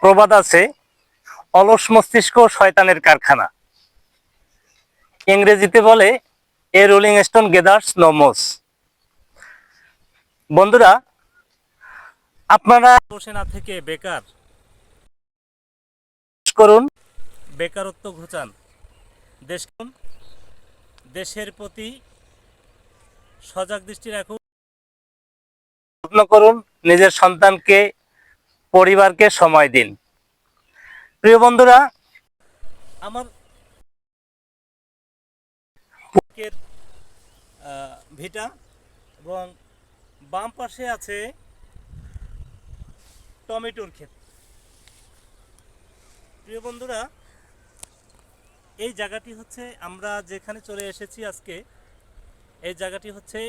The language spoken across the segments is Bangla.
প্রবাদ আছে, অলস মস্তিষ্ক শয়তানের কারখানা। ইংরেজিতে বলে, এ রোলিং স্টোন গেদার্স নো মোস। বন্ধুরা, আপনারা বসে না থেকে বেকার করুন, বেকারত্ব ঘোচান, দেশের প্রতি সজাগ দৃষ্টি রাখুন, যত্ন করুন, নিজের সন্তানকে, পরিবারকে সময় দিন। প্রিয় বন্ধুরা, আমার ভিটা এবং বাম পাশে আছে টমেটোর ক্ষেত। প্রিয় বন্ধুরা, এই জায়গাটি হচ্ছে, আমরা যেখানে চলে এসেছি আজকে, এই জায়গাটি হচ্ছে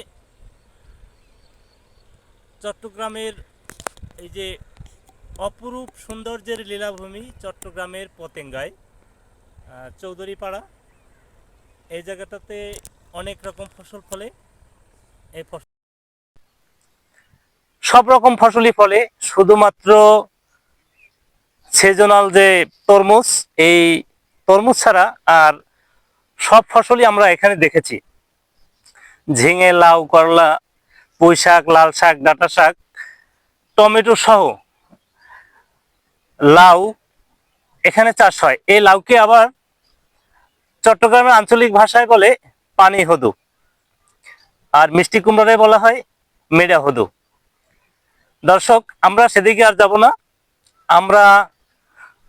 চট্টগ্রামের এই যে অপরূপ সৌন্দর্যের লীলাভূমি, চট্টগ্রামের পতেঙ্গায় চৌধুরীপাড়া। এই জায়গাটাতে অনেক রকম ফসল ফলে। এই ফসল সব রকম ফসলই ফলে, শুধুমাত্র সিজনাল যে তরমুজ, এই তরমুজ ছাড়া আর সব ফসলই আমরা এখানে দেখেছি। ঝিঙে, লাউ, করলা, পুঁই শাক, লাল শাক, ডাঁটা শাক, টমেটো সহ লাউ এখানে চাষ হয়। এই লাউকে আবার চট্টগ্রামের আঞ্চলিক ভাষায় বলে পানি হদু, আর মিষ্টি কুমড়ারে বলা হয় মেডা হদু। দর্শক, আমরা সেদিকে আর যাব না। আমরা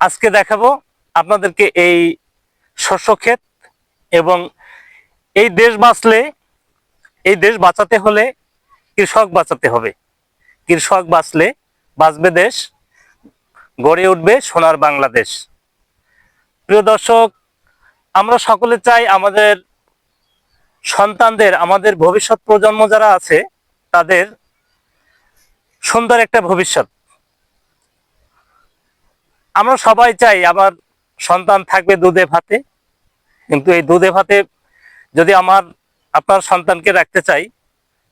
আজকে দেখাবো আপনাদেরকে এই শস্য ক্ষেত, এবং এই দেশ বাঁচলে, এই দেশ বাঁচাতে হলে কৃষক বাঁচাতে হবে। কৃষক বাঁচলে বাঁচবে দেশ, গড়ে উঠবে সোনার বাংলাদেশ। প্রিয় দর্শক, আমরা সকলে চাই আমাদের সন্তানদের, আমাদের ভবিষ্যৎ প্রজন্ম যারা আছে, তাদের সুন্দর একটা ভবিষ্যৎ। আমরা সবাই চাই আমার সন্তান থাকবে দুধে ভাতে, কিন্তু এই দুধে ভাতে যদি আপনার সন্তানকে রাখতে চাই,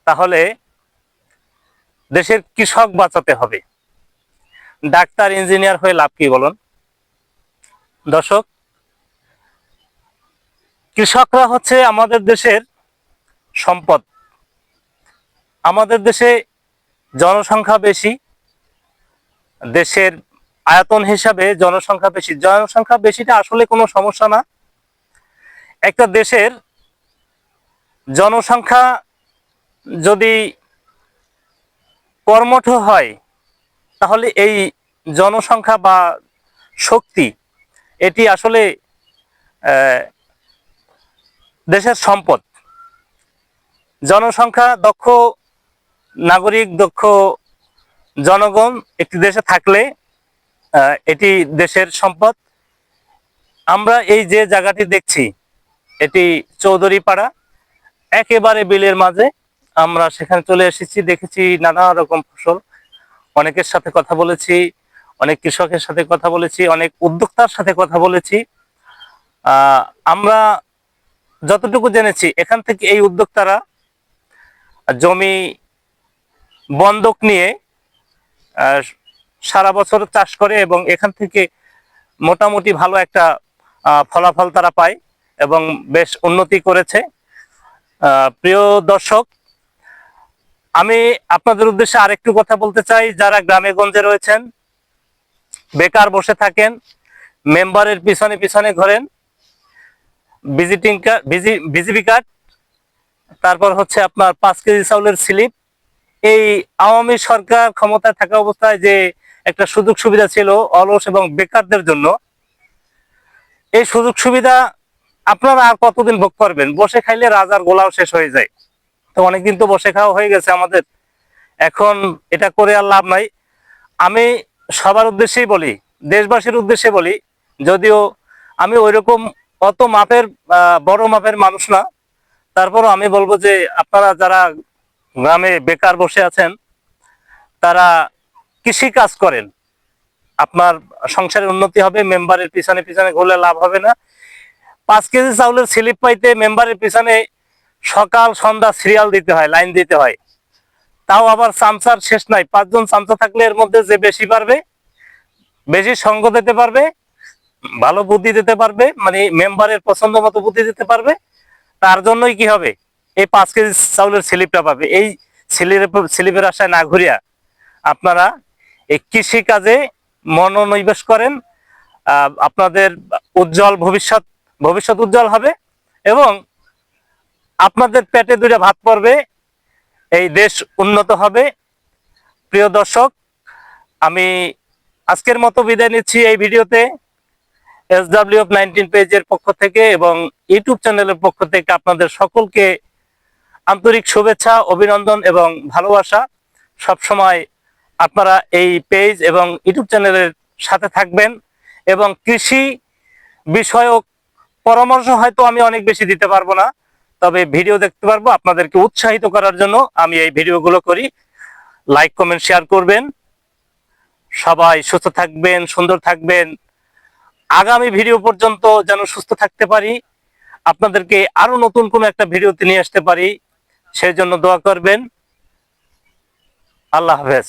তাহলে দেশের কৃষক বাঁচাতে হবে। ডাক্তার, ইঞ্জিনিয়ার হয়ে লাভ কি বলুন? দর্শক, কৃষকরা হচ্ছে আমাদের দেশের সম্পদ। আমাদের দেশে জনসংখ্যা বেশি, দেশের আয়তন হিসাবে জনসংখ্যা বেশি। জনসংখ্যা বেশিটা আসলে কোনো সমস্যা না। একটা দেশের জনসংখ্যা যদি কর্মঠ হয়, তাহলে এই জনসংখ্যা বা শক্তি, এটি আসলে দেশের সম্পদ। জনসংখ্যা, দক্ষ নাগরিক, দক্ষ জনগণ একটি দেশে থাকলে এটি দেশের সম্পদ। আমরা এই যে জায়গাটি দেখছি, এটি চৌধুরীপাড়া, একেবারে বিলের মাঝে। আমরা সেখানে চলে এসেছি, দেখেছি নানা রকম ফসল। অনেকের সাথে কথা বলেছি, অনেক কৃষকের সাথে কথা বলেছি, অনেক উদ্যোক্তার সাথে কথা বলেছি। আমরা যতটুকু জেনেছি, এখান থেকে এই উদ্যোক্তারা জমি বন্ধক নিয়ে সারা বছর চাষ করে, এবং এখান থেকে মোটামুটি ভালো একটা ফলাফল তারা পায় এবং বেশ উন্নতি করেছে। প্রিয় দর্শক, আমি আপনাদের উদ্দেশ্যে আরেকটু কথা বলতে চাই। যারা গ্রামে গঞ্জে রয়েছেন, বেকার বসে থাকেন, মেম্বারের পিছনে পিছনে ঘোরেন, বিজিবি কার্ড, তারপর হচ্ছে আপনার 5 কেজি চাউলের স্লিপ। এই আওয়ামী সরকার ক্ষমতায় থাকা অবস্থায় যে একটা সুযোগ সুবিধা ছিল অলস এবং বেকারদের জন্য, এই সুযোগ সুবিধা আপনারা আর কতদিন ভোগ করবেন? বসে খাইলে রাজার গোলাও শেষ হয়ে যায়। তো অনেকদিন তো বসে খাওয়া হয়ে গেছে আমাদের, এখন এটা করে আর লাভ নাই। আমি সবার উদ্দেশ্যেই বলি, দেশবাসীর উদ্দেশ্যে বলি, যদিও আমি ওইরকম অত মাপের বড় মাপের মানুষ না, তারপরও আমি বলবো যে আপনারা যারা গ্রামে বেকার বসে আছেন, তারা কৃষি কাজ করেন, আপনার সংসারের উন্নতি হবে। মেম্বারের পিছনে পিছনে ঘুরলে লাভ হবে না। 5 কেজি চাউলের স্লিপ পাইতে মেম্বারের পিছনে সকাল সন্ধ্যা সিরিয়াল দিতে হয়, লাইন দিতে হয়। তাও আবার চামচার শেষ নাই, 5 জন চামচা থাকলে এর মধ্যে যে বেশি পারবে বেশি সঙ্গ দিতে পারবে, ভালো বুদ্ধি দিতে পারবে, মানে মেম্বারের পছন্দ মতো বুদ্ধি দিতে পারবে, তার জন্যই কি হবে, এই 5 কেজি চাউলের স্লিপটা পাবে। এই স্লিপের আশায় না ঘুরিয়া আপনারা এই কৃষি কাজে মনোনিবেশ করেন। আপনাদের উজ্জ্বল ভবিষ্যৎ উজ্জ্বল হবে এবং আপনাদের পেটে 2টা ভাত পড়বে, এই দেশ উন্নত হবে। প্রিয় দর্শক, আমি আজকের মতো বিদায় নিচ্ছি এই ভিডিওতে। SWF19 পেজের পক্ষ থেকে এবং ইউটিউব চ্যানেলের পক্ষ থেকে আপনাদের সকলকে আন্তরিক শুভেচ্ছা, অভিনন্দন এবং ভালোবাসা। সবসময় আপনারা এই পেজ এবং ইউটিউব চ্যানেলের সাথে থাকবেন এবং কৃষি বিষয়ক পরামর্শ হয়তো আমি অনেক বেশি দিতে পারবো না, তবে ভিডিও দেখতে পারবো। আপনাদেরকে উৎসাহিত করার জন্য আমি এই ভিডিওগুলো করি। লাইক কমেন্ট শেয়ার করবেন। সবাই সুস্থ থাকবেন, সুন্দর থাকবেন। আগামী ভিডিও পর্যন্ত যেন সুস্থ থাকতে পারি, আপনাদেরকে আরো নতুন কোনো একটা ভিডিওতে নিয়ে আসতে পারি, সেই জন্য দোয়া করবেন। আল্লাহ হাফেজ।